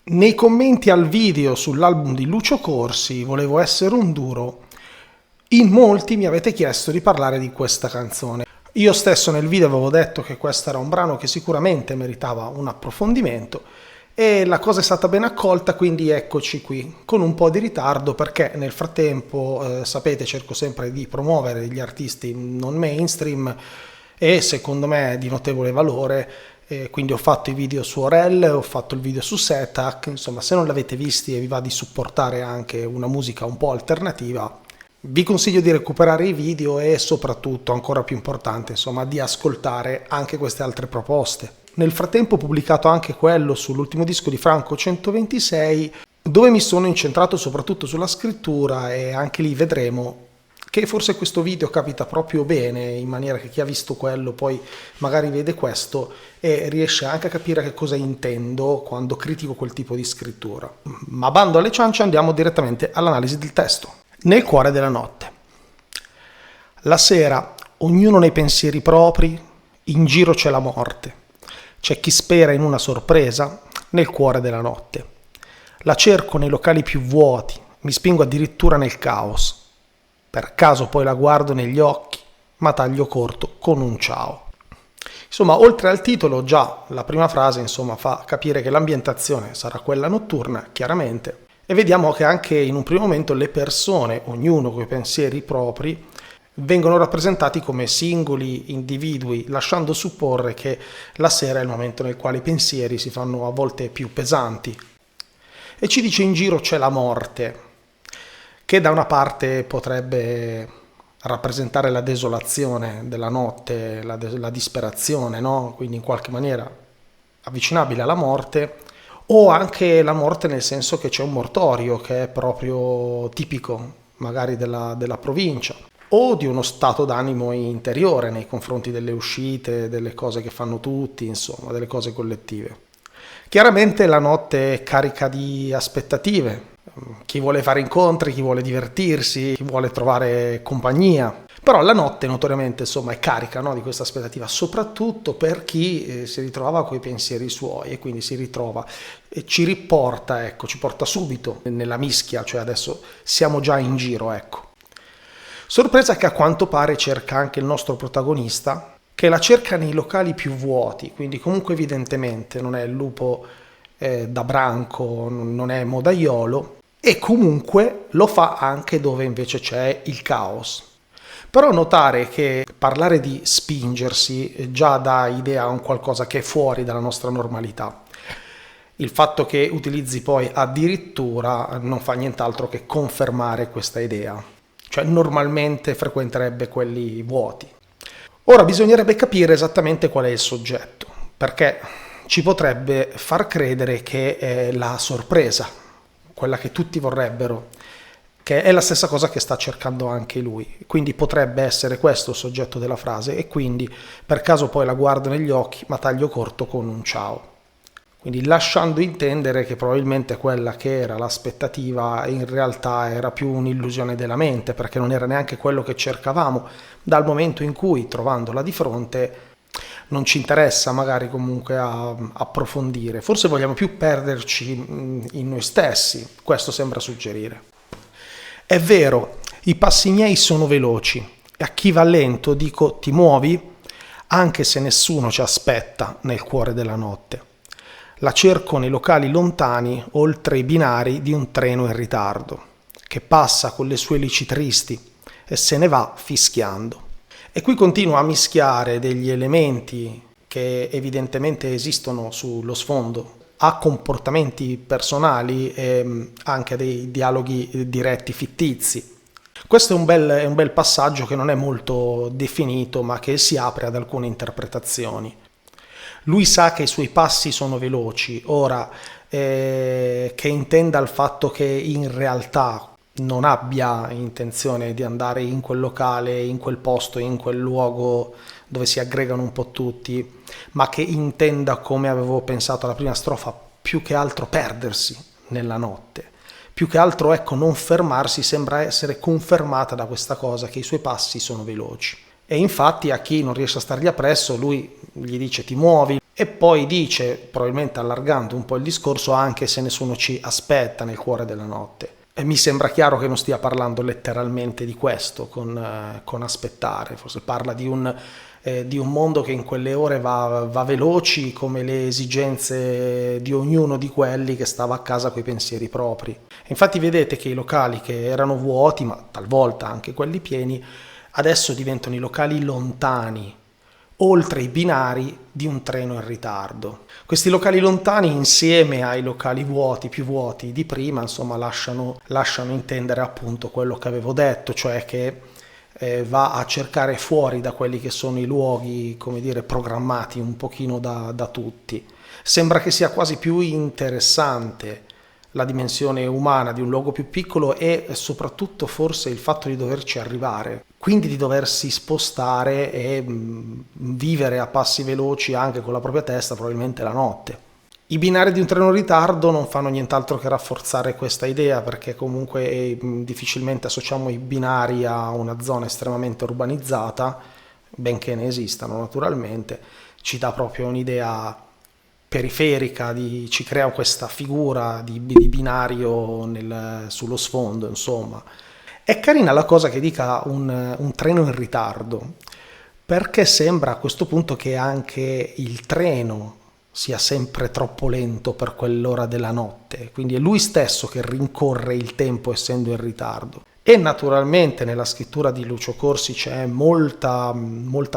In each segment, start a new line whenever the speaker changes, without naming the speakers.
Nei commenti al video sull'album di Lucio Corsi, Volevo essere un duro, in molti mi avete chiesto di parlare di questa canzone. Io stesso nel video avevo detto che questo era un brano che sicuramente meritava un approfondimento e la cosa è stata ben accolta, quindi eccoci qui, con un po' di ritardo perché nel frattempo, sapete, cerco sempre di promuovere gli artisti non mainstream e secondo me di notevole valore. Quindi ho fatto i video su Orel, ho fatto il video su Setac, insomma se non l'avete visti e vi va di supportare anche una musica un po' alternativa, vi consiglio di recuperare i video e soprattutto, ancora più importante, insomma, di ascoltare anche queste altre proposte. Nel frattempo ho pubblicato anche quello sull'ultimo disco di Franco 126, dove mi sono incentrato soprattutto sulla scrittura e anche lì vedremo che forse questo video capita proprio bene, in maniera che chi ha visto quello poi magari vede questo e riesce anche a capire che cosa intendo quando critico quel tipo di scrittura. Ma bando alle ciance, andiamo direttamente all'analisi del testo. Nel cuore della notte. La sera, ognuno nei pensieri propri, in giro c'è la morte. C'è chi spera in una sorpresa nel cuore della notte. La cerco nei locali più vuoti, mi spingo addirittura nel caos. Per caso poi la guardo negli occhi, ma taglio corto con un ciao. Insomma, oltre al titolo, già la prima frase, insomma, fa capire che l'ambientazione sarà quella notturna, chiaramente, e vediamo che anche in un primo momento le persone, ognuno con i pensieri propri, vengono rappresentati come singoli individui, lasciando supporre che la sera è il momento nel quale i pensieri si fanno a volte più pesanti. E ci dice in giro c'è la morte, che da una parte potrebbe rappresentare la desolazione della notte, la disperazione, no? Quindi in qualche maniera avvicinabile alla morte, o anche la morte nel senso che c'è un mortorio che è proprio tipico magari della provincia, o di uno stato d'animo interiore nei confronti delle uscite, delle cose che fanno tutti, insomma, delle cose collettive. Chiaramente la notte è carica di aspettative, chi vuole fare incontri, chi vuole divertirsi, chi vuole trovare compagnia. Però la notte notoriamente, insomma, è carica, no, di questa aspettativa, soprattutto per chi si ritrovava coi pensieri suoi e quindi si ritrova e ci riporta, ecco, ci porta subito nella mischia, cioè adesso siamo già in giro, ecco. Sorpresa che a quanto pare cerca anche il nostro protagonista, che la cerca nei locali più vuoti, quindi comunque evidentemente non è il lupo da branco, non è modaiolo, e comunque lo fa anche dove invece c'è il caos. Però notare che parlare di spingersi già dà idea a un qualcosa che è fuori dalla nostra normalità. Il fatto che utilizzi poi addirittura non fa nient'altro che confermare questa idea, cioè normalmente frequenterebbe quelli vuoti. Ora bisognerebbe capire esattamente qual è il soggetto, perché ci potrebbe far credere che è la sorpresa, quella che tutti vorrebbero, che è la stessa cosa che sta cercando anche lui, quindi potrebbe essere questo il soggetto della frase e quindi per caso poi la guardo negli occhi ma taglio corto con un ciao. Quindi lasciando intendere che probabilmente quella che era l'aspettativa in realtà era più un'illusione della mente, perché non era neanche quello che cercavamo, dal momento in cui trovandola di fronte non ci interessa magari comunque a approfondire, forse vogliamo più perderci in noi stessi, questo sembra suggerire. È vero, i passi miei sono veloci e a chi va lento dico ti muovi, anche se nessuno ci aspetta nel cuore della notte. La cerco nei locali lontani, oltre i binari di un treno in ritardo, che passa con le sue luci tristi e se ne va fischiando. E qui continua a mischiare degli elementi che evidentemente esistono sullo sfondo a comportamenti personali e anche a dei dialoghi diretti fittizi. Questo è un bel passaggio che non è molto definito ma che si apre ad alcune interpretazioni. Lui sa che i suoi passi sono veloci, ora che intenda il fatto che in realtà non abbia intenzione di andare in quel locale, in quel posto, in quel luogo dove si aggregano un po' tutti, ma che intenda, come avevo pensato alla prima strofa, più che altro perdersi nella notte. Più che altro, ecco, non fermarsi sembra essere confermata da questa cosa, che i suoi passi sono veloci. E infatti a chi non riesce a stargli appresso, lui gli dice ti muovi, E poi dice, probabilmente allargando un po' il discorso, anche se nessuno ci aspetta nel cuore della notte. E mi sembra chiaro che non stia parlando letteralmente di questo, con aspettare. Forse parla di un mondo che in quelle ore va veloci come le esigenze di ognuno di quelli che stava a casa coi pensieri propri. E infatti vedete che i locali che erano vuoti, ma talvolta anche quelli pieni, adesso diventano i locali lontani, oltre i binari di un treno in ritardo. Questi locali lontani, insieme ai locali vuoti, più vuoti di prima, insomma, lasciano intendere appunto quello che avevo detto, cioè che va a cercare fuori da quelli che sono i luoghi, come dire, programmati un pochino da tutti. Sembra che sia quasi più interessante la dimensione umana di un luogo più piccolo e soprattutto forse il fatto di doverci arrivare, quindi di doversi spostare e vivere a passi veloci anche con la propria testa, probabilmente la notte. I binari di un treno in ritardo non fanno nient'altro che rafforzare questa idea, perché comunque difficilmente associamo i binari a una zona estremamente urbanizzata, benché ne esistano naturalmente. Ci dà proprio un'idea periferica, ci crea questa figura di binario sullo sfondo, insomma. È carina la cosa che dica un treno in ritardo, perché sembra a questo punto che anche il treno sia sempre troppo lento per quell'ora della notte, quindi è lui stesso che rincorre il tempo essendo in ritardo. E naturalmente nella scrittura di Lucio Corsi c'è molta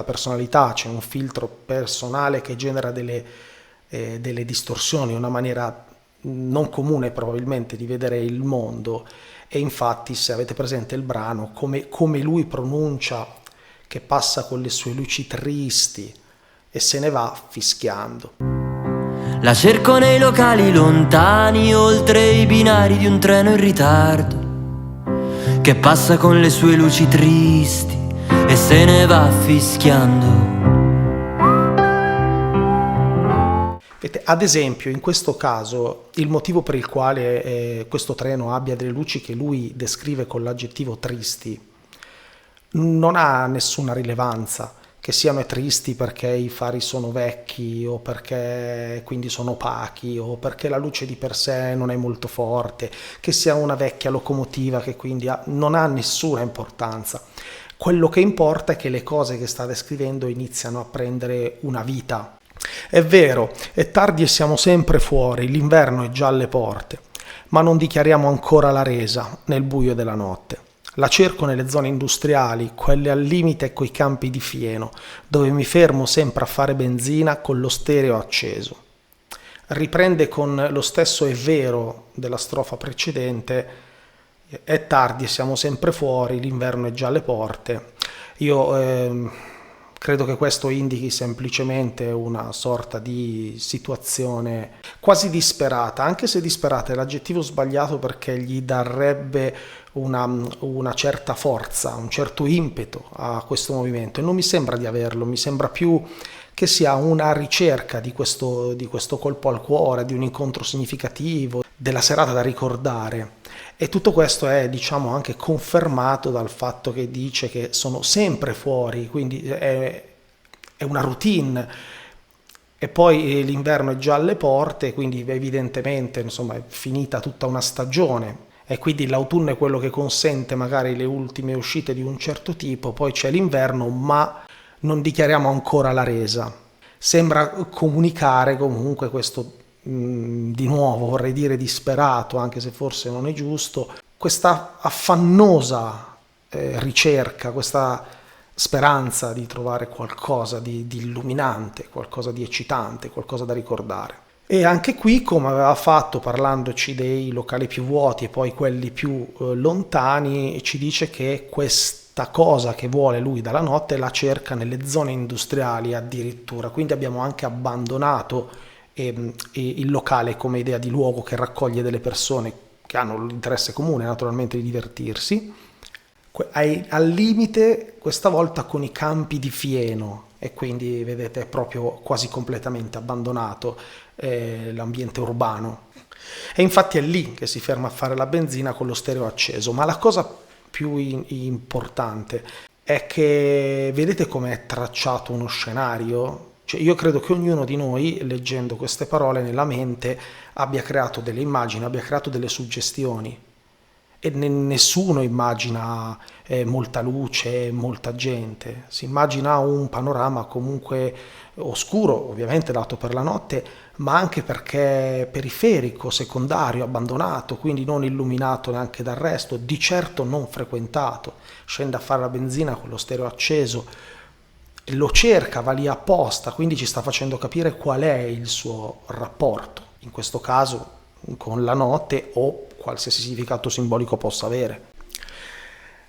personalità, c'è un filtro personale che genera delle distorsioni, una maniera non comune probabilmente di vedere il mondo. E infatti, se avete presente il brano, come lui pronuncia che passa con le sue luci tristi e se ne va fischiando.
La cerco nei locali lontani, oltre i binari di un treno in ritardo, che passa con le sue luci tristi e se ne va fischiando.
Ad esempio, in questo caso, il motivo per il quale questo treno abbia delle luci che lui descrive con l'aggettivo tristi non ha nessuna rilevanza. Che siano tristi perché i fari sono vecchi o perché quindi sono opachi o perché la luce di per sé non è molto forte, che sia una vecchia locomotiva che quindi non ha nessuna importanza. Quello che importa è che le cose che sta descrivendo iniziano a prendere una vita. È vero, è tardi e siamo sempre fuori, l'inverno è già alle porte, ma non dichiariamo ancora la resa nel buio della notte. La cerco nelle zone industriali, quelle al limite coi campi di fieno, dove mi fermo sempre a fare benzina con lo stereo acceso. Riprende con lo stesso è vero della strofa precedente, è tardi e siamo sempre fuori, l'inverno è già alle porte. Io credo che questo indichi semplicemente una sorta di situazione quasi disperata, anche se disperata è l'aggettivo sbagliato perché gli darebbe una certa forza, un certo impeto a questo movimento e non mi sembra di averlo, mi sembra più che sia una ricerca di questo colpo al cuore, di un incontro significativo, della serata da ricordare. E tutto questo è, diciamo, anche confermato dal fatto che dice che sono sempre fuori, quindi è una routine. E poi l'inverno è già alle porte, quindi evidentemente, insomma, è finita tutta una stagione. E quindi l'autunno è quello che consente magari le ultime uscite di un certo tipo, poi c'è l'inverno, ma non dichiariamo ancora la resa. Sembra comunicare comunque questo, di nuovo vorrei dire disperato, anche se forse non è giusto, questa affannosa ricerca, questa speranza di trovare qualcosa di illuminante, qualcosa di eccitante, qualcosa da ricordare. E anche qui, come aveva fatto parlandoci dei locali più vuoti e poi quelli più lontani, ci dice che questa cosa che vuole lui dalla notte la cerca nelle zone industriali addirittura, quindi abbiamo anche abbandonato il locale come idea di luogo che raccoglie delle persone che hanno l'interesse comune naturalmente di divertirsi, al limite questa volta con i campi di fieno, e quindi vedete è proprio quasi completamente abbandonato l'ambiente urbano. E infatti è lì che si ferma a fare la benzina con lo stereo acceso. Ma la cosa più importante è che vedete come è tracciato uno scenario Cioè, io credo che ognuno di noi, leggendo queste parole nella mente, abbia creato delle immagini, abbia creato delle suggestioni. E nessuno immagina molta luce, molta gente, si immagina un panorama comunque oscuro, ovviamente dato per la notte, ma anche perché periferico, secondario, abbandonato, quindi non illuminato neanche dal resto, di certo non frequentato. Scende a fare la benzina con lo stereo acceso, lo cerca, va lì apposta, quindi ci sta facendo capire qual è il suo rapporto, in questo caso con la notte o qualsiasi significato simbolico possa avere.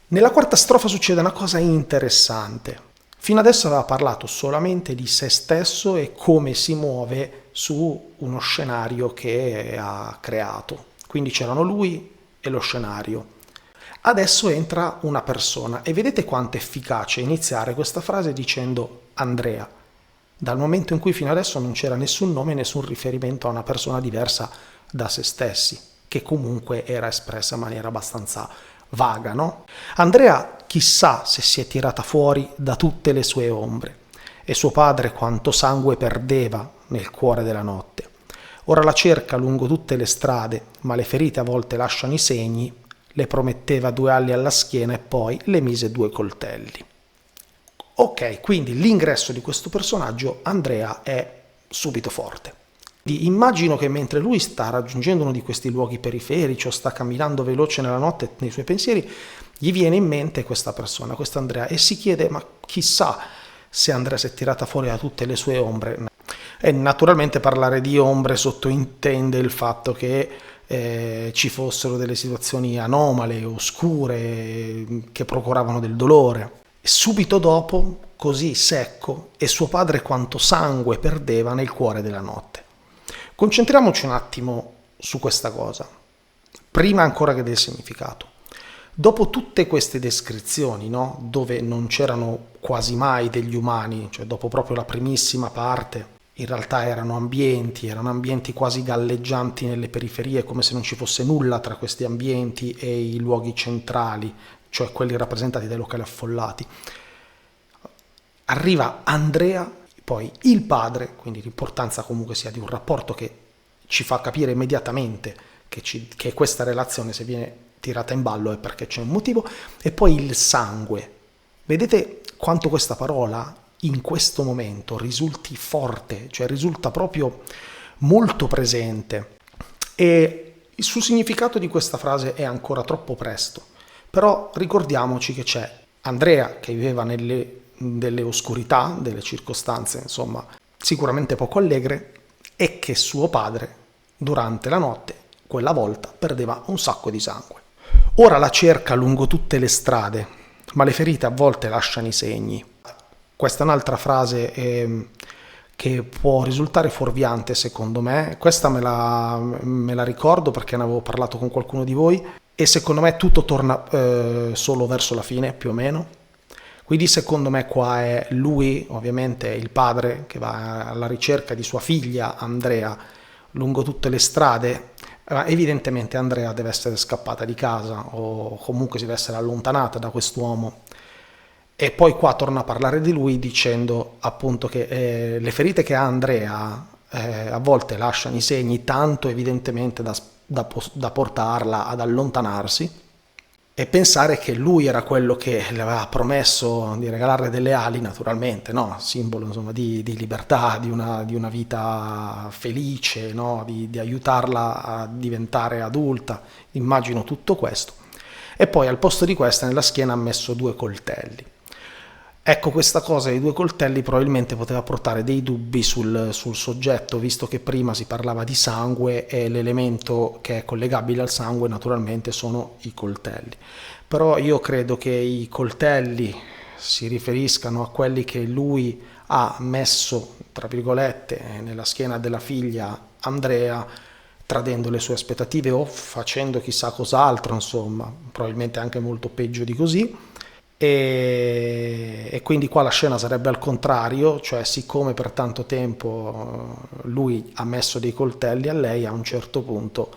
Nella quarta strofa succede una cosa interessante. Fino adesso aveva parlato solamente di se stesso e come si muove su uno scenario che ha creato. Quindi c'erano lui e lo scenario. Adesso entra una persona e vedete quanto è efficace iniziare questa frase dicendo Andrea, dal momento in cui fino adesso non c'era nessun nome, nessun riferimento a una persona diversa da se stessi, che comunque era espressa in maniera abbastanza vaga, no? Andrea chissà se si è tirata fuori da tutte le sue ombre, e suo padre quanto sangue perdeva nel cuore della notte. Ora la cerca lungo tutte le strade, ma le ferite a volte lasciano i segni, le prometteva 2 ali alla schiena e poi le mise 2 coltelli. Ok, quindi l'ingresso di questo personaggio, Andrea, è subito forte. Immagino che mentre lui sta raggiungendo uno di questi luoghi periferici o sta camminando veloce nella notte nei suoi pensieri, gli viene in mente questa persona, questo Andrea, e si chiede, ma chissà se Andrea si è tirata fuori da tutte le sue ombre. E naturalmente parlare di ombre sottointende il fatto che ci fossero delle situazioni anomale, oscure, che procuravano del dolore. Subito dopo, così secco, e suo padre quanto sangue perdeva nel cuore della notte. Concentriamoci un attimo su questa cosa, prima ancora che del significato. Dopo tutte queste descrizioni, no, dove non c'erano quasi mai degli umani, cioè dopo proprio la primissima parte, in realtà erano ambienti quasi galleggianti nelle periferie, come se non ci fosse nulla tra questi ambienti e i luoghi centrali, cioè quelli rappresentati dai locali affollati. Arriva Andrea, poi il padre, quindi l'importanza comunque sia di un rapporto che ci fa capire immediatamente che questa relazione, se viene tirata in ballo, è perché c'è un motivo, e poi il sangue. Vedete quanto questa parola in questo momento risulti forte, cioè risulta proprio molto presente, e sul significato di questa frase è ancora troppo presto, però ricordiamoci che c'è Andrea che viveva delle oscurità, delle circostanze insomma sicuramente poco allegre, e che suo padre durante la notte quella volta perdeva un sacco di sangue. Ora la cerca lungo tutte le strade, ma le ferite a volte lasciano i segni. Questa è un'altra frase che può risultare fuorviante secondo me. Questa me la ricordo perché ne avevo parlato con qualcuno di voi, e secondo me tutto torna solo verso la fine, più o meno. Quindi secondo me qua è lui, ovviamente il padre, che va alla ricerca di sua figlia Andrea lungo tutte le strade. Evidentemente Andrea deve essere scappata di casa o comunque si deve essere allontanata da quest'uomo. E poi qua torna a parlare di lui dicendo appunto che le ferite che ha Andrea a volte lasciano i segni tanto evidentemente da portarla ad allontanarsi, e pensare che lui era quello che le aveva promesso di regalarle delle ali, naturalmente, no? Simbolo insomma di libertà, di una vita felice, no? Di aiutarla a diventare adulta. Immagino tutto questo. E poi al posto di questa nella schiena ha messo 2 coltelli. Ecco, questa cosa dei 2 coltelli probabilmente poteva portare dei dubbi sul soggetto, visto che prima si parlava di sangue e l'elemento che è collegabile al sangue naturalmente sono i coltelli. Però io credo che i coltelli si riferiscano a quelli che lui ha messo, tra virgolette, nella schiena della figlia Andrea, tradendo le sue aspettative o facendo chissà cos'altro, insomma, probabilmente anche molto peggio di così. E quindi qua la scena sarebbe al contrario, cioè siccome per tanto tempo lui ha messo dei coltelli a lei, a un certo punto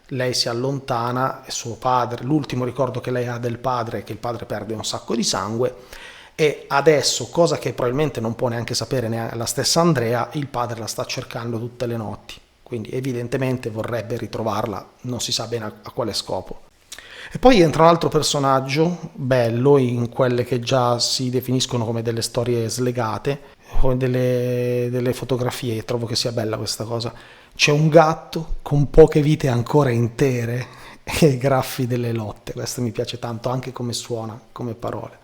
lei si allontana e suo padre, l'ultimo ricordo che lei ha del padre è che il padre perde un sacco di sangue, e adesso, cosa che probabilmente non può neanche sapere neanche la stessa Andrea, il padre la sta cercando tutte le notti, quindi evidentemente vorrebbe ritrovarla, non si sa bene a quale scopo. E poi entra un altro personaggio bello in quelle che già si definiscono come delle storie slegate, come delle fotografie. Trovo che sia bella questa cosa. C'è un gatto con poche vite ancora intere e i graffi delle lotte. Questo mi piace tanto, anche come suona, come parole.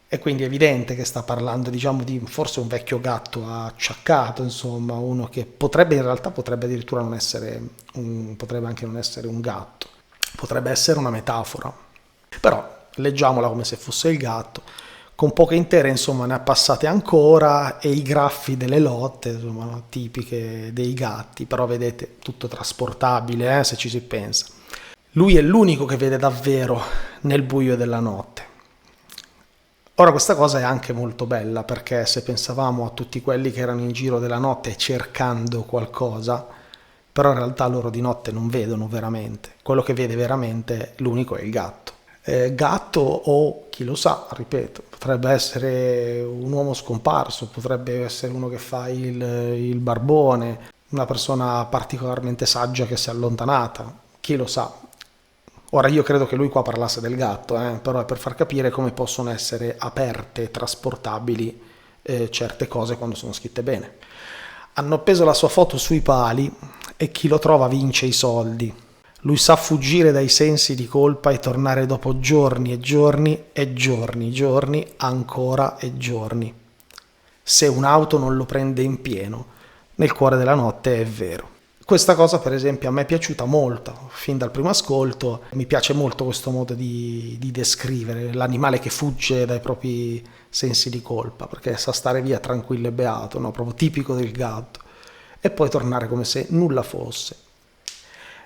E quindi è evidente che sta parlando, diciamo, di forse un vecchio gatto acciaccato, insomma, uno che potrebbe addirittura non essere potrebbe anche non essere un gatto. Potrebbe essere una metafora, però leggiamola come se fosse il gatto, con poche intere, insomma, ne ha passate ancora, e i graffi delle lotte, insomma, tipiche dei gatti, però vedete, tutto trasportabile, se ci si pensa. Lui è l'unico che vede davvero nel buio della notte. Ora, questa cosa è anche molto bella, perché se pensavamo a tutti quelli che erano in giro della notte cercando qualcosa, però in realtà loro di notte non vedono veramente. Quello che vede veramente l'unico è il gatto. Gatto o, chi lo sa, ripeto, potrebbe essere un uomo scomparso, potrebbe essere uno che fa il barbone, una persona particolarmente saggia che si è allontanata, chi lo sa. Ora, io credo che lui qua parlasse del gatto, però è per far capire come possono essere aperte, trasportabili certe cose quando sono scritte bene. Hanno appeso la sua foto sui pali e chi lo trova vince i soldi. Lui sa fuggire dai sensi di colpa e tornare dopo giorni e giorni e giorni, ancora e giorni. Se un'auto non lo prende in pieno, nel cuore della notte è vero. Questa cosa, per esempio, a me è piaciuta molto, fin dal primo ascolto. Mi piace molto questo modo di descrivere l'animale che fugge dai propri sensi di colpa, perché sa stare via tranquillo e beato, no? Proprio tipico del gatto, e poi tornare come se nulla fosse.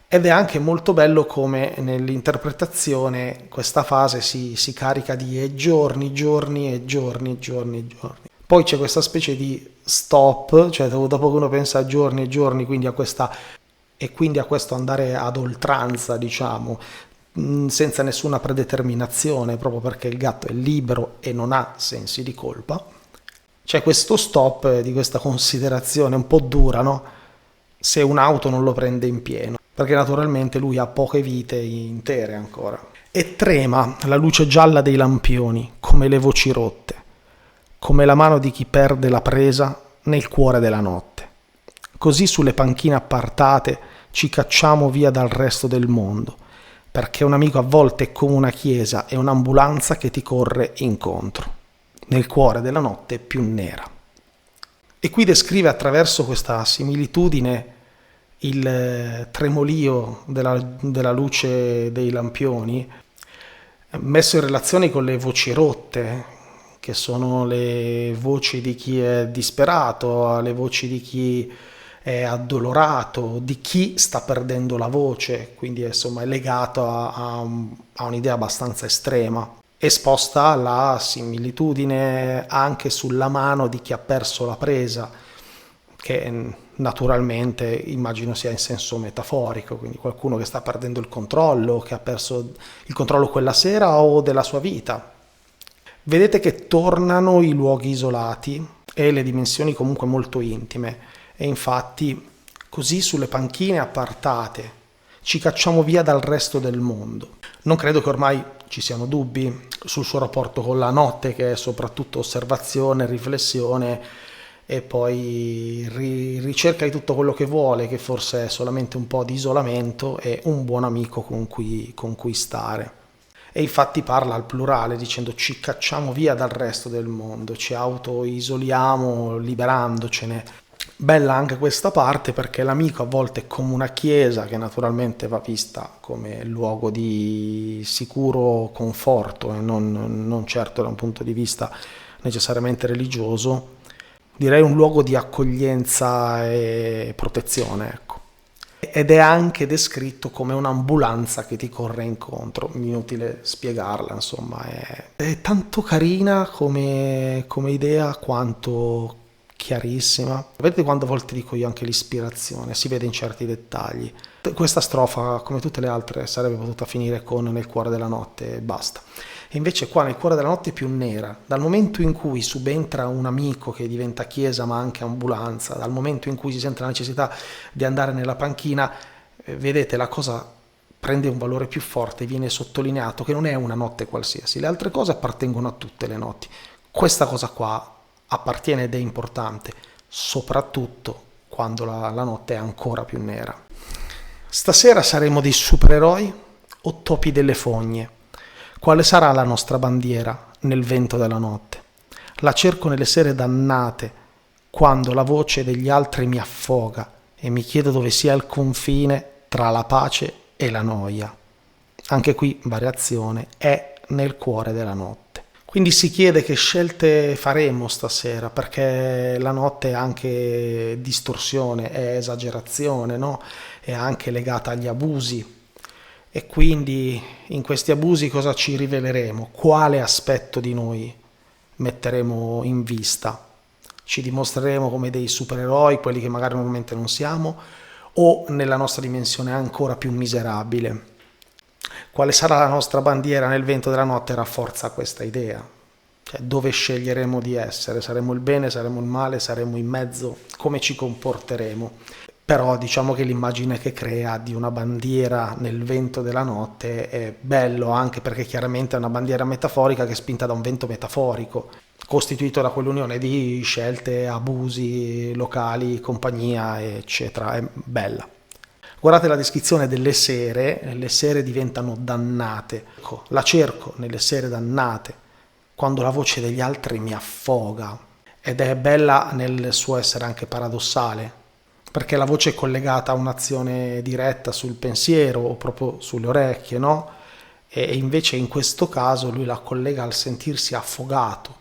Ed è anche molto bello come nell'interpretazione questa fase si carica di giorni. Poi c'è questa specie di stop, cioè dopo che uno pensa a giorni e giorni, quindi a questo andare ad oltranza, diciamo, senza nessuna predeterminazione, proprio perché il gatto è libero e non ha sensi di colpa. C'è questo stop di questa considerazione un po' dura, no? Se un'auto non lo prende in pieno, perché naturalmente lui ha poche vite intere ancora. E trema la luce gialla dei lampioni, come le voci rotte, come la mano di chi perde la presa nel cuore della notte. Così sulle panchine appartate ci cacciamo via dal resto del mondo, perché un amico a volte è come una chiesa e un'ambulanza che ti corre incontro, nel cuore della notte più nera. E qui descrive attraverso questa similitudine il tremolio della luce dei lampioni, messo in relazione con le voci rotte, che sono le voci di chi è disperato, le voci di chi è addolorato, di chi sta perdendo la voce, quindi insomma è legato a un'idea abbastanza estrema. Esposta la similitudine anche sulla mano di chi ha perso la presa, che naturalmente immagino sia in senso metaforico, quindi qualcuno che sta perdendo il controllo, che ha perso il controllo quella sera o della sua vita. Vedete che tornano i luoghi isolati e le dimensioni comunque molto intime, e infatti così sulle panchine appartate ci cacciamo via dal resto del mondo. Non credo che ormai ci siano dubbi sul suo rapporto con la notte, che è soprattutto osservazione, riflessione e poi ricerca di tutto quello che vuole, che forse è solamente un po' di isolamento e un buon amico con cui stare. E infatti parla al plurale dicendo ci cacciamo via dal resto del mondo, ci autoisoliamo liberandocene. Bella anche questa parte, perché l'amico a volte è come una chiesa, che naturalmente va vista come luogo di sicuro conforto e non certo da un punto di vista necessariamente religioso, direi un luogo di accoglienza e protezione, ecco. Ed è anche descritto come un'ambulanza che ti corre incontro, inutile spiegarla, insomma, è tanto carina come idea quanto chiarissima. Vedete quando a volte dico io anche l'ispirazione, si vede in certi dettagli. Questa strofa, come tutte le altre, sarebbe potuta finire con Nel cuore della notte e basta. E invece qua Nel cuore della notte è più nera. Dal momento in cui subentra un amico che diventa chiesa ma anche ambulanza, dal momento in cui si sente la necessità di andare nella panchina, vedete la cosa prende un valore più forte, viene sottolineato che non è una notte qualsiasi. Le altre cose appartengono a tutte le notti. Questa cosa qua appartiene ed è importante, soprattutto quando la notte è ancora più nera. Stasera saremo dei supereroi o topi delle fogne? Quale sarà la nostra bandiera nel vento della notte? La cerco nelle sere dannate, quando la voce degli altri mi affoga e mi chiedo dove sia il confine tra la pace e la noia. Anche qui variazione, è nel cuore della notte. Quindi si chiede che scelte faremo stasera, perché la notte è anche distorsione, è esagerazione, no? È anche legata agli abusi. E quindi in questi abusi cosa ci riveleremo? Quale aspetto di noi metteremo in vista? Ci dimostreremo come dei supereroi, quelli che magari normalmente non siamo, o nella nostra dimensione ancora più miserabile? Quale sarà la nostra bandiera nel vento della notte rafforza questa idea. Cioè, dove sceglieremo di essere? Saremo il bene, saremo il male, saremo in mezzo? Come ci comporteremo? Però diciamo che l'immagine che crea di una bandiera nel vento della notte è bello, anche perché chiaramente è una bandiera metaforica che è spinta da un vento metaforico, costituito da quell'unione di scelte, abusi locali, compagnia, eccetera. È bella. Guardate la descrizione delle sere, le sere diventano dannate. La cerco nelle sere dannate, quando la voce degli altri mi affoga. Ed è bella nel suo essere anche paradossale, perché la voce è collegata a un'azione diretta sul pensiero o proprio sulle orecchie, no? E invece in questo caso lui la collega al sentirsi affogato.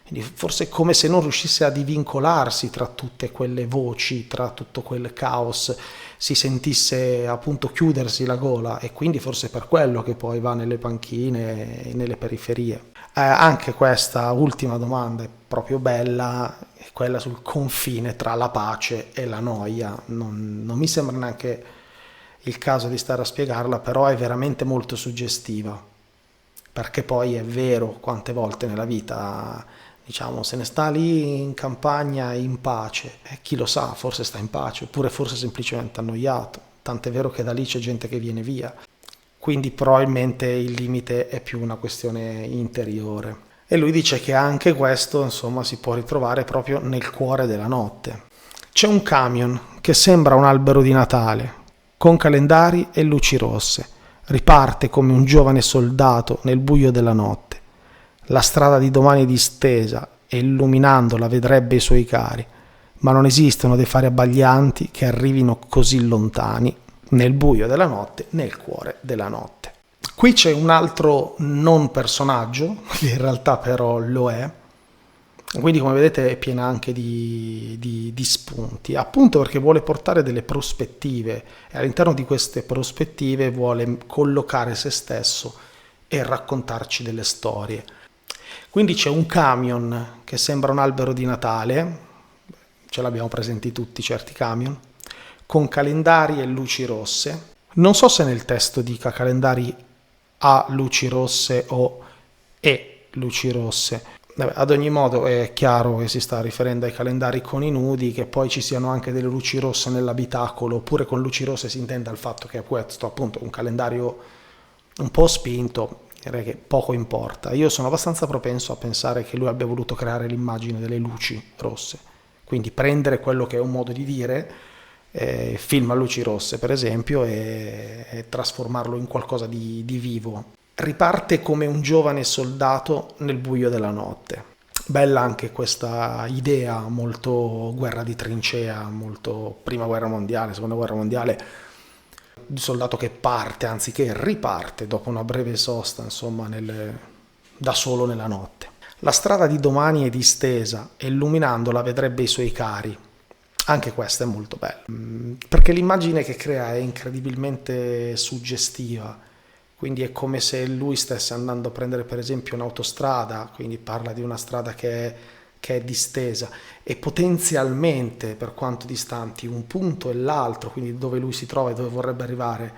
Quindi forse è come se non riuscisse a divincolarsi tra tutte quelle voci, tra tutto quel caos, si sentisse appunto chiudersi la gola, e quindi forse per quello che poi va nelle panchine e nelle periferie. Anche questa ultima domanda è proprio bella, è quella sul confine tra la pace e la noia. Non mi sembra neanche il caso di stare a spiegarla, però è veramente molto suggestiva, perché poi è vero quante volte nella vita, diciamo, se ne sta lì in campagna in pace, e chi lo sa, forse sta in pace, oppure forse semplicemente annoiato, tant'è vero che da lì c'è gente che viene via. Quindi probabilmente il limite è più una questione interiore. E lui dice che anche questo, insomma, si può ritrovare proprio nel cuore della notte. C'è un camion che sembra un albero di Natale, con calendari e luci rosse. Riparte come un giovane soldato nel buio della notte. La strada di domani è distesa e illuminandola vedrebbe i suoi cari, ma non esistono dei fari abbaglianti che arrivino così lontani nel buio della notte, nel cuore della notte. Qui c'è un altro non personaggio, che in realtà però lo è, quindi come vedete è piena anche di spunti, appunto perché vuole portare delle prospettive e all'interno di queste prospettive vuole collocare se stesso e raccontarci delle storie. Quindi c'è un camion che sembra un albero di Natale, ce l'abbiamo presenti tutti certi camion, con calendari e luci rosse. Non so se nel testo dica calendari a luci rosse o e luci rosse. Ad ogni modo è chiaro che si sta riferendo ai calendari con i nudi, che poi ci siano anche delle luci rosse nell'abitacolo, oppure con luci rosse si intende al fatto che questo appunto un calendario un po' spinto, direi che poco importa. Io sono abbastanza propenso a pensare che lui abbia voluto creare l'immagine delle luci rosse, quindi prendere quello che è un modo di dire, film a luci rosse per esempio, e trasformarlo in qualcosa di vivo. Riparte come un giovane soldato nel buio della notte. Bella anche questa idea molto guerra di trincea, molto prima guerra mondiale, seconda guerra mondiale, di soldato che parte anziché riparte dopo una breve sosta, insomma, da solo nella notte. La strada di domani è distesa e illuminandola vedrebbe i suoi cari. Anche questa è molto bella, perché l'immagine che crea è incredibilmente suggestiva, quindi è come se lui stesse andando a prendere per esempio un'autostrada, quindi parla di una strada che è che è distesa, e potenzialmente, per quanto distanti, un punto e l'altro, quindi dove lui si trova e dove vorrebbe arrivare,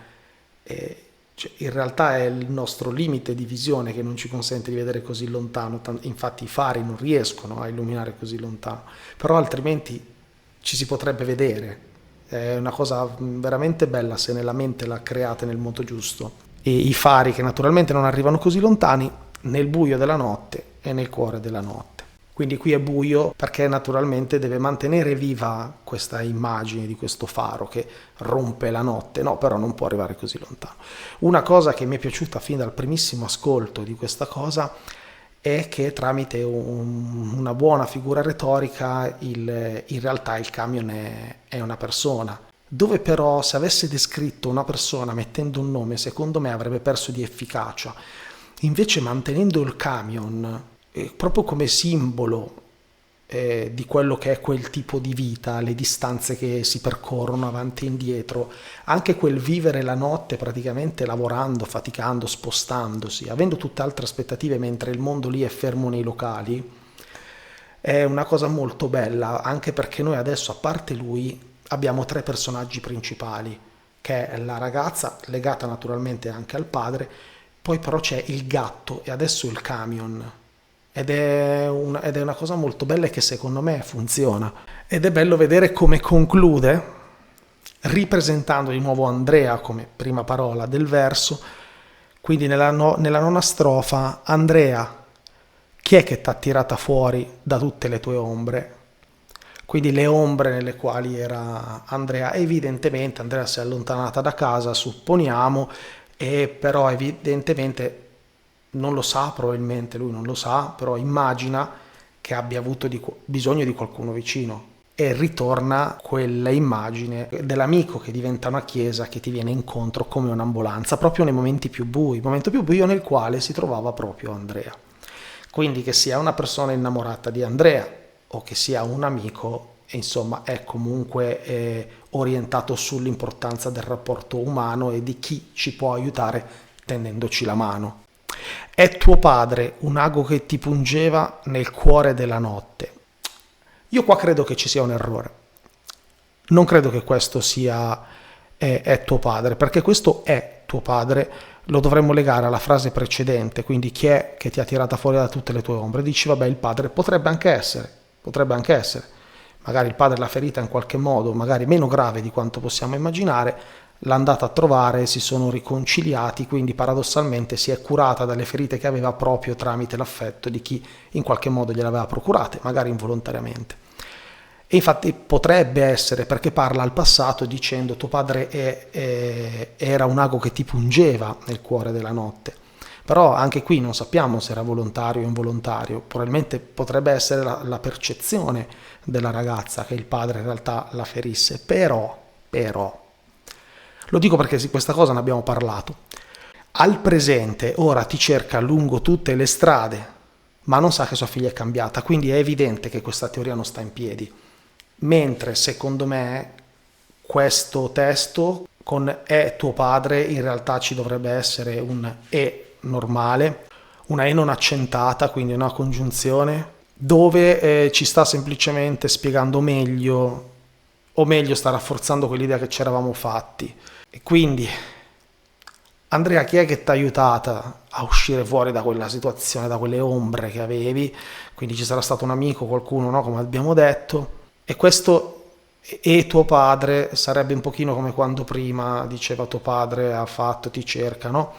cioè, in realtà è il nostro limite di visione che non ci consente di vedere così lontano. Infatti i fari non riescono a illuminare così lontano, però altrimenti ci si potrebbe vedere. È una cosa veramente bella se nella mente la create nel modo giusto. E i fari, che naturalmente non arrivano così lontani, nel buio della notte e nel cuore della notte. Quindi qui è buio perché naturalmente deve mantenere viva questa immagine di questo faro che rompe la notte, no, però non può arrivare così lontano. Una cosa che mi è piaciuta fin dal primissimo ascolto di questa cosa è che tramite una buona figura retorica in realtà il camion è una persona, dove però se avesse descritto una persona mettendo un nome, secondo me avrebbe perso di efficacia. Invece mantenendo il camion proprio come simbolo di quello che è quel tipo di vita, le distanze che si percorrono avanti e indietro, anche quel vivere la notte praticamente lavorando, faticando, spostandosi, avendo tutte altre aspettative mentre il mondo lì è fermo nei locali, è una cosa molto bella, anche perché noi adesso, a parte lui, abbiamo 3 personaggi principali, che è la ragazza, legata naturalmente anche al padre, poi però c'è il gatto e adesso il camion. Ed è una cosa molto bella e che secondo me funziona. Ed è bello vedere come conclude, ripresentando di nuovo Andrea come prima parola del verso. Quindi nella nona strofa: Andrea, chi è che t'ha tirata fuori da tutte le tue ombre? Quindi le ombre nelle quali era Andrea. Evidentemente Andrea si è allontanata da casa, supponiamo, e però evidentemente non lo sa, probabilmente lui non lo sa, però immagina che abbia avuto bisogno di qualcuno vicino, e ritorna quella immagine dell'amico che diventa una chiesa, che ti viene incontro come un'ambulanza, proprio nei momenti più bui, il momento più buio nel quale si trovava proprio Andrea. Quindi che sia una persona innamorata di Andrea o che sia un amico, insomma è comunque orientato sull'importanza del rapporto umano e di chi ci può aiutare tendendoci la mano. È tuo padre un ago che ti pungeva nel cuore della notte. Io qua credo che ci sia un errore. Non credo che questo sia è tuo padre, perché questo è tuo padre lo dovremmo legare alla frase precedente, quindi chi è che ti ha tirata fuori da tutte le tue ombre? Dici, vabbè, il padre potrebbe anche essere. Magari il padre l'ha ferita in qualche modo, magari meno grave di quanto possiamo immaginare, l'ha andata a trovare, si sono riconciliati, quindi paradossalmente si è curata dalle ferite che aveva proprio tramite l'affetto di chi in qualche modo gliele aveva procurate, magari involontariamente. E infatti potrebbe essere, perché parla al passato dicendo tuo padre era un ago che ti pungeva nel cuore della notte. Però anche qui non sappiamo se era volontario o involontario, probabilmente potrebbe essere la percezione della ragazza che il padre in realtà la ferisse, però, lo dico perché di questa cosa ne abbiamo parlato. Al presente ora ti cerca lungo tutte le strade, ma non sa che sua figlia è cambiata, quindi è evidente che questa teoria non sta in piedi. Mentre secondo me questo testo con è tuo padre in realtà ci dovrebbe essere un e normale, una e non accentata, quindi una congiunzione, dove ci sta semplicemente spiegando meglio, o meglio sta rafforzando quell'idea che ci eravamo fatti. E quindi, Andrea, chi è che ti ha aiutata a uscire fuori da quella situazione, da quelle ombre che avevi? Quindi ci sarà stato un amico, qualcuno, no? Come abbiamo detto. E questo e tuo padre sarebbe un pochino come quando prima diceva tuo padre ha fatto, ti cerca, no?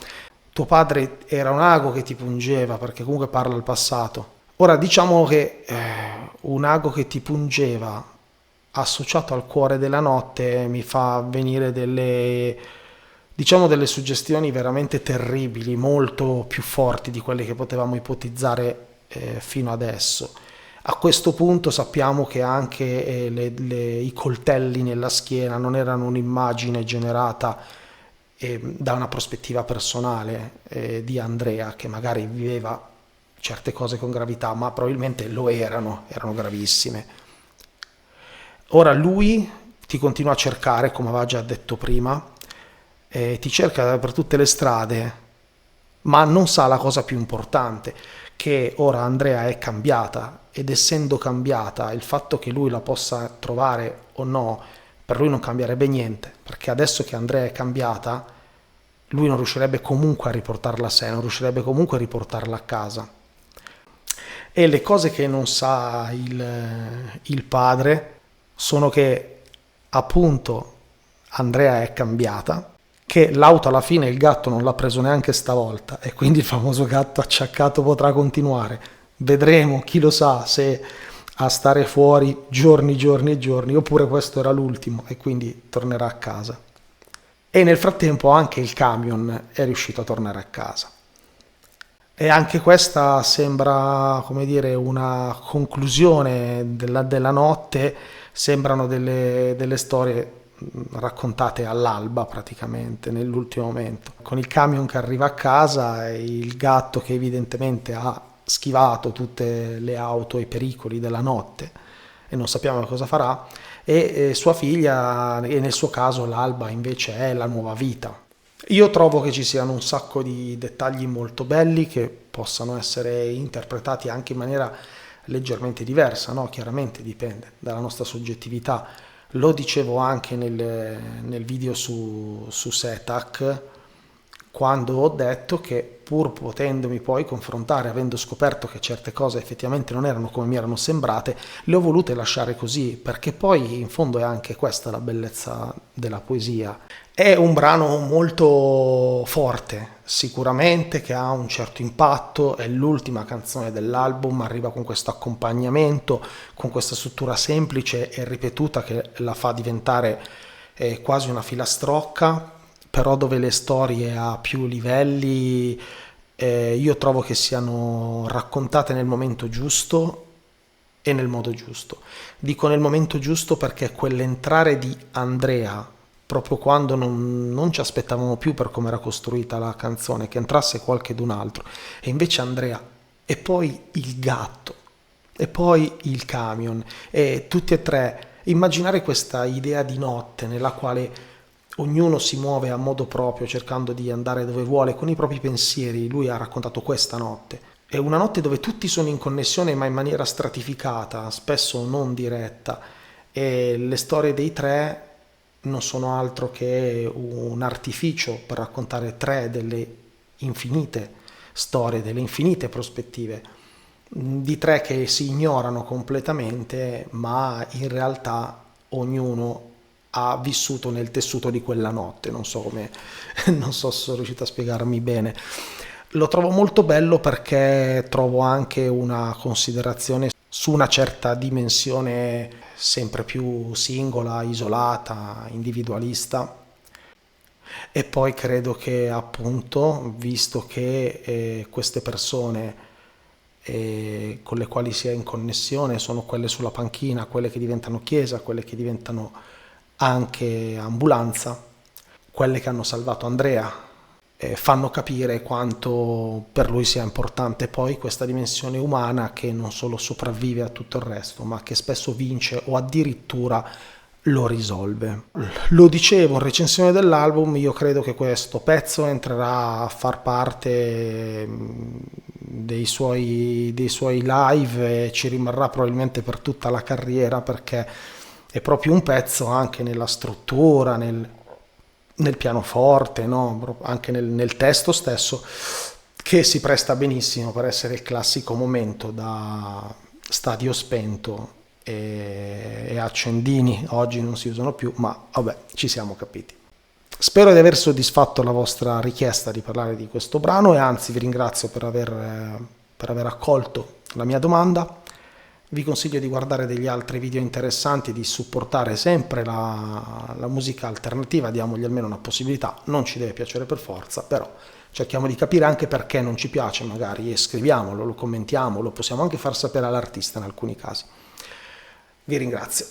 Tuo padre era un ago che ti pungeva, perché comunque parla al passato. Ora diciamo che un ago che ti pungeva associato al cuore della notte mi fa venire delle suggestioni veramente terribili, molto più forti di quelle che potevamo ipotizzare fino adesso. A questo punto sappiamo che anche i coltelli nella schiena non erano un'immagine generata da una prospettiva personale di Andrea, che magari viveva certe cose con gravità, ma probabilmente lo erano gravissime. Ora lui ti continua a cercare, come aveva già detto prima, ti cerca per tutte le strade, ma non sa la cosa più importante, che ora Andrea è cambiata ed essendo cambiata, il fatto che lui la possa trovare o no, per lui non cambierebbe niente, perché adesso che Andrea è cambiata, lui non riuscirebbe comunque a riportarla a sé, non riuscirebbe comunque a riportarla a casa. E le cose che non sa il padre sono che appunto Andrea è cambiata, che l'auto alla fine il gatto non l'ha preso neanche stavolta e quindi il famoso gatto acciaccato potrà continuare. Vedremo, chi lo sa, se a stare fuori giorni e giorni, oppure questo era l'ultimo e quindi tornerà a casa. E nel frattempo anche il camion è riuscito a tornare a casa. E anche questa sembra, come dire, una conclusione della notte, sembrano delle storie raccontate all'alba praticamente, nell'ultimo momento. Con il camion che arriva a casa e il gatto che evidentemente ha schivato tutte le auto e i pericoli della notte e non sappiamo cosa farà, e sua figlia, e nel suo caso l'alba invece è la nuova vita. Io trovo che ci siano un sacco di dettagli molto belli che possano essere interpretati anche in maniera leggermente diversa, no? Chiaramente dipende dalla nostra soggettività. Lo dicevo anche nel video su Setac, quando ho detto che pur potendomi poi confrontare, avendo scoperto che certe cose effettivamente non erano come mi erano sembrate, le ho volute lasciare così, perché poi in fondo è anche questa la bellezza della poesia. È un brano molto forte, sicuramente, che ha un certo impatto, è l'ultima canzone dell'album, arriva con questo accompagnamento, con questa struttura semplice e ripetuta che la fa diventare quasi una filastrocca, però dove le storie a più livelli io trovo che siano raccontate nel momento giusto e nel modo giusto. Dico nel momento giusto perché quell'entrare di Andrea, proprio quando non ci aspettavamo più per come era costruita la canzone, che entrasse qualcun altro, e invece Andrea, e poi il gatto, e poi il camion, e tutti e tre, immaginare questa idea di notte nella quale ognuno si muove a modo proprio, cercando di andare dove vuole, con i propri pensieri. Lui ha raccontato questa notte. È una notte dove tutti sono in connessione, ma in maniera stratificata, spesso non diretta. E le storie dei tre non sono altro che un artificio per raccontare tre delle infinite storie, delle infinite prospettive, di tre che si ignorano completamente, ma in realtà ognuno ha vissuto nel tessuto di quella notte. Non so se sono riuscito a spiegarmi bene. Lo trovo molto bello perché trovo anche una considerazione su una certa dimensione sempre più singola, isolata, individualista. E poi credo che appunto, visto che queste persone con le quali si è in connessione sono quelle sulla panchina, quelle che diventano chiesa, quelle che diventano anche ambulanza, quelle che hanno salvato Andrea, fanno capire quanto per lui sia importante poi questa dimensione umana che non solo sopravvive a tutto il resto, ma che spesso vince o addirittura lo risolve. Lo dicevo in recensione dell'album, io credo che questo pezzo entrerà a far parte dei suoi live e ci rimarrà probabilmente per tutta la carriera, perché è proprio un pezzo anche nella struttura, nel pianoforte, no? Anche nel testo stesso, che si presta benissimo per essere il classico momento da stadio spento e accendini. Oggi non si usano più, ma vabbè, ci siamo capiti. Spero di aver soddisfatto la vostra richiesta di parlare di questo brano, e anzi vi ringrazio per aver accolto la mia domanda. Vi consiglio di guardare degli altri video interessanti, di supportare sempre la musica alternativa, diamogli almeno una possibilità. Non ci deve piacere per forza, però cerchiamo di capire anche perché non ci piace, magari, e scriviamolo, lo commentiamo, lo possiamo anche far sapere all'artista in alcuni casi. Vi ringrazio.